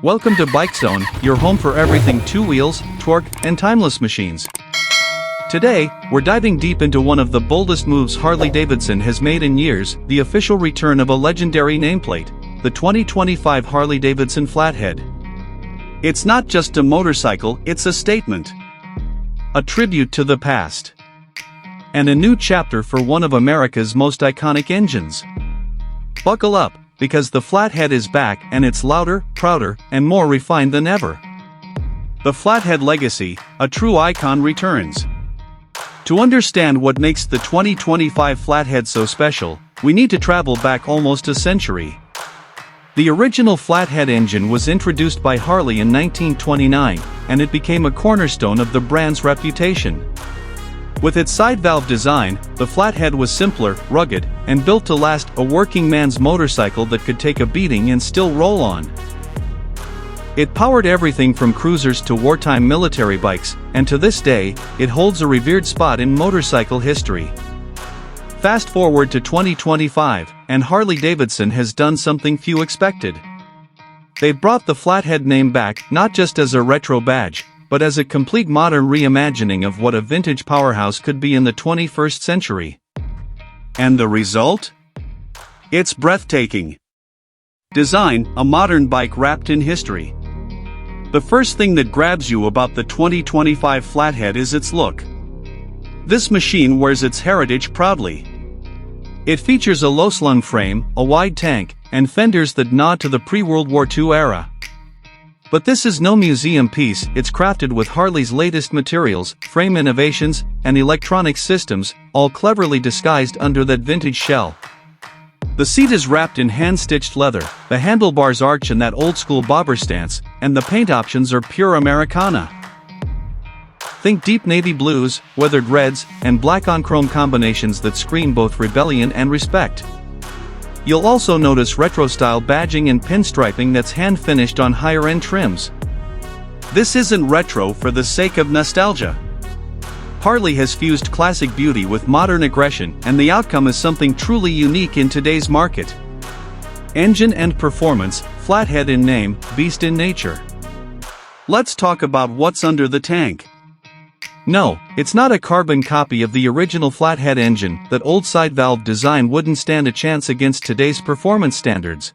Welcome to Bike Zone, your home for everything two wheels, torque, and timeless machines. Today, we're diving deep into one of the boldest moves Harley-Davidson has made in years, the official return of a legendary nameplate, the 2025 Harley-Davidson Flathead. It's not just a motorcycle, it's a statement. A tribute to the past. And a new chapter for one of America's most iconic engines. Buckle up, because the Flathead is back and it's louder, prouder, and more refined than ever. The Flathead legacy, a true icon, returns. To understand what makes the 2025 Flathead so special, we need to travel back almost a century. The original Flathead engine was introduced by Harley in 1929, and it became a cornerstone of the brand's reputation. With its side valve design, the Flathead was simpler, rugged, and built to last, a working man's motorcycle that could take a beating and still roll on. It powered everything from cruisers to wartime military bikes, and to this day, it holds a revered spot in motorcycle history. Fast forward to 2025, and Harley-Davidson has done something few expected. They've brought the Flathead name back, not just as a retro badge, but as a complete modern reimagining of what a vintage powerhouse could be in the 21st century. And the result? It's breathtaking. Design, a modern bike wrapped in history. The first thing that grabs you about the 2025 Flathead is its look. This machine wears its heritage proudly. It features a low-slung frame, a wide tank, and fenders that nod to the pre-World War II era. But this is no museum piece, it's crafted with Harley's latest materials, frame innovations, and electronic systems, all cleverly disguised under that vintage shell. The seat is wrapped in hand-stitched leather, the handlebars arch in that old-school bobber stance, and the paint options are pure Americana. Think deep navy blues, weathered reds, and black-on-chrome combinations that scream both rebellion and respect. You'll also notice retro-style badging and pinstriping that's hand-finished on higher-end trims. This isn't retro for the sake of nostalgia. Harley has fused classic beauty with modern aggression, and the outcome is something truly unique in today's market. Engine and performance, Flathead in name, beast in nature. Let's talk about what's under the tank. No, it's not a carbon copy of the original Flathead engine. That old side valve design wouldn't stand a chance against today's performance standards.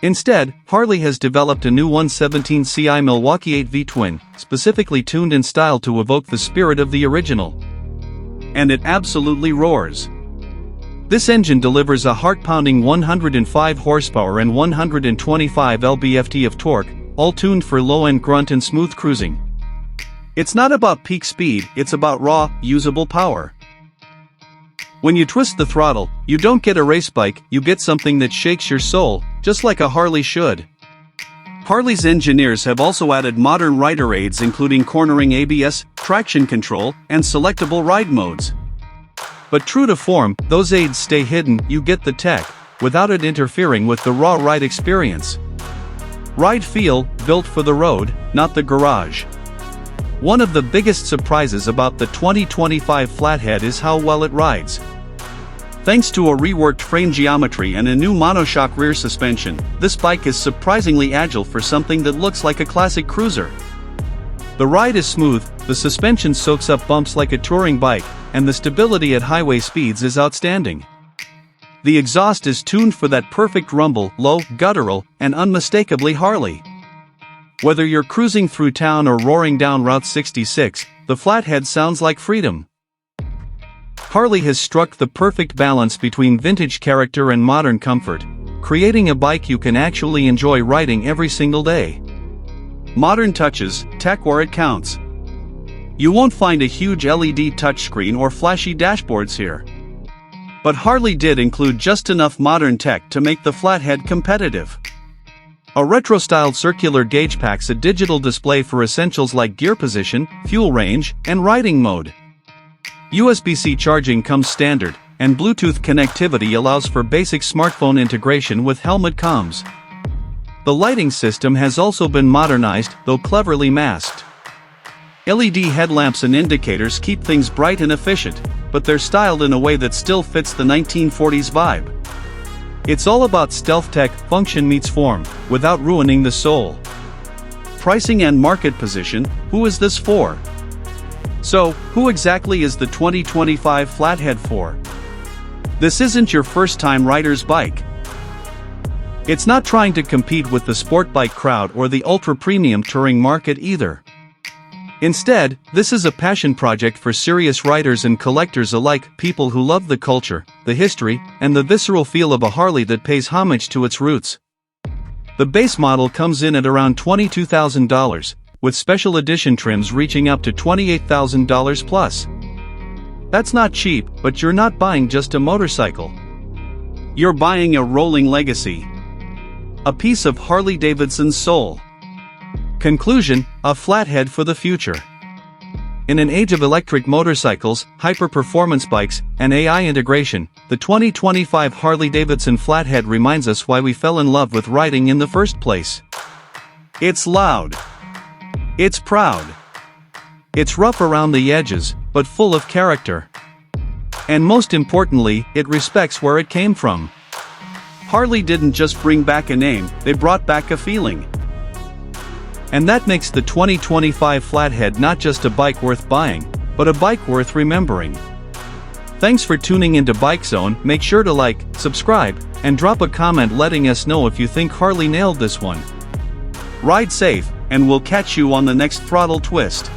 Instead, Harley has developed a new 117 CI Milwaukee 8V twin, specifically tuned in style to evoke the spirit of the original. And it absolutely roars. This engine delivers a heart-pounding 105 horsepower and 125 lb-ft of torque, all tuned for low-end grunt and smooth cruising. It's not about peak speed, it's about raw, usable power. When you twist the throttle, you don't get a race bike, you get something that shakes your soul, just like a Harley should. Harley's engineers have also added modern rider aids including cornering ABS, traction control, and selectable ride modes. But true to form, those aids stay hidden, you get the tech, without it interfering with the raw ride experience. Ride feel, built for the road, not the garage. One of the biggest surprises about the 2025 Flathead is how well it rides. Thanks to a reworked frame geometry and a new monoshock rear suspension, this bike is surprisingly agile for something that looks like a classic cruiser. The ride is smooth, the suspension soaks up bumps like a touring bike, and the stability at highway speeds is outstanding. The exhaust is tuned for that perfect rumble, low, guttural, and unmistakably Harley. Whether you're cruising through town or roaring down Route 66, the Flathead sounds like freedom. Harley has struck the perfect balance between vintage character and modern comfort, creating a bike you can actually enjoy riding every single day. Modern touches, tech where it counts. You won't find a huge LED touchscreen or flashy dashboards here. But Harley did include just enough modern tech to make the Flathead competitive. A retro-styled circular gauge packs a digital display for essentials like gear position, fuel range, and riding mode. USB-C charging comes standard, and Bluetooth connectivity allows for basic smartphone integration with helmet comms. The lighting system has also been modernized, though cleverly masked. LED headlamps and indicators keep things bright and efficient, but they're styled in a way that still fits the 1940s vibe. It's all about stealth tech, function meets form, without ruining the soul. Pricing and market position, who is this for? So, who exactly is the 2025 Flathead for? This isn't your first-time rider's bike. It's not trying to compete with the sport bike crowd or the ultra-premium touring market either. Instead, this is a passion project for serious riders and collectors alike, people who love the culture, the history, and the visceral feel of a Harley that pays homage to its roots. The base model comes in at around $22,000, with special edition trims reaching up to $28,000 plus. That's not cheap, but you're not buying just a motorcycle. You're buying a rolling legacy. A piece of Harley-Davidson's soul. Conclusion, a Flathead for the future. In an age of electric motorcycles, hyper-performance bikes, and AI integration, the 2025 Harley-Davidson Flathead reminds us why we fell in love with riding in the first place. It's loud. It's proud. It's rough around the edges, but full of character. And most importantly, it respects where it came from. Harley didn't just bring back a name, they brought back a feeling. And that makes the 2025 Flathead not just a bike worth buying, but a bike worth remembering. Thanks for tuning into Bike Zone. Make sure to like, subscribe, and drop a comment letting us know if you think Harley nailed this one. Ride safe, and we'll catch you on the next throttle twist.